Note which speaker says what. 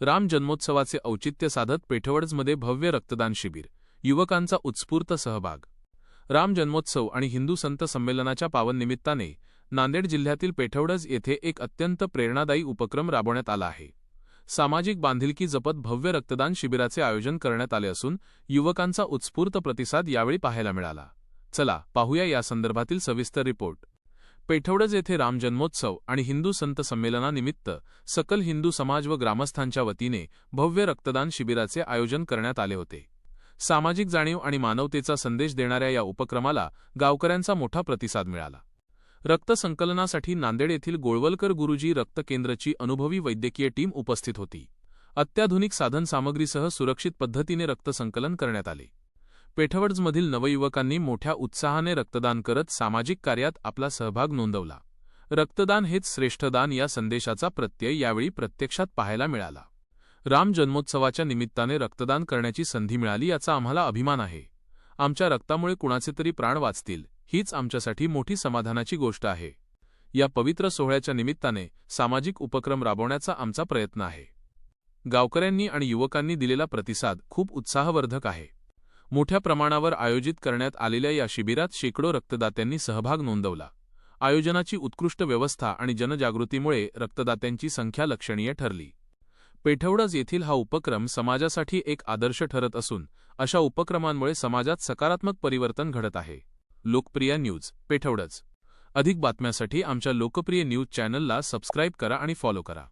Speaker 1: राम जन्मोत्सवाचे औचित्य साधत पेठवडजमध्ये भव्य रक्तदान शिबिर, युवकांचा उत्स्फूर्त सहभाग। राम जन्मोत्सव आणि हिंदू संत संमेलनाच्या पावन निमित्ताने नांदेड जिल्ह्यातील पेठवडज येथे एक अत्यंत प्रेरणादायी उपक्रम राबवण्यात आला आहे। सामाजिक बांधिलकी जपत भव्य रक्तदान शिबिराचे आयोजन करण्यात आले असून युवकांचा उत्स्फूर्त प्रतिसाद यावेळी पाहायला मिळाला। चला पाहूया या संदर्भातील सविस्तर रिपोर्ट। पेठवडज येथे राम जन्मोत्सव आणि हिंदू संत संमेलनानिमित्त सकल हिंदू समाज व ग्रामस्थांच्या वतीने भव्य रक्तदान शिबिराचे आयोजन करण्यात आले होते। सामाजिक जाणीव आणि मानवतेचा संदेश देणाऱ्या या उपक्रमाला गावकऱ्यांचा मोठा प्रतिसाद मिळाला। रक्त संकलनासाठी नांदेड येथील गोळवलकर गुरुजी रक्त केंद्राची अनुभवी वैद्यकीय टीम उपस्थित होती। अत्याधुनिक साधनसामग्रीसह सुरक्षित पद्धतीने रक्त संकलन करण्यात आले। पेठवडजमधील नवयुवकांनी मोठ्या उत्साहाने रक्तदान करत सामाजिक कार्यात आपला सहभाग नोंदवला। रक्तदान हेच श्रेष्ठ दान या संदेशाचा प्रत्यय यावेळी प्रत्यक्षात पाहायला मिळाला। राम जन्मोत्सवाच्या निमित्ताने रक्तदान करण्याची संधी मिळाली याचा आम्हाला अभिमान आहे। आमच्या रक्तामुळे कुणाचे तरी प्राण वाचतील हीच आमच्यासाठी मोठी समाधानाची गोष्ट आहे। या पवित्र सोहळ्याच्या निमित्ताने सामाजिक उपक्रम राबवण्याचा आमचा प्रयत्न आहे। गावकऱ्यांनी आणि युवकांनी दिलेला प्रतिसाद खूप उत्साहवर्धक आहे। मोठ्या प्रमाणावर आयोजित करण्यात आलेल्या या शिबिरात शेकडो रक्तदात्यांनी सहभाग नोंदवला। आयोजनाची उत्कृष्ट व्यवस्था आणि जनजागृतीमुळे रक्तदात्यांची संख्या लक्षणीय ठरली। पेठवडज येथील हा उपक्रम समाजासाठी एक आदर्श ठरत असून अशा उपक्रमांमुळे समाजात सकारात्मक परिवर्तन घडत आहे। लोकप्रिय न्यूज पेठवडज। अधिक बातम्यांसाठी आमच्या लोकप्रिय न्यूज चॅनलला सबस्क्राईब करा आणि फॉलो करा।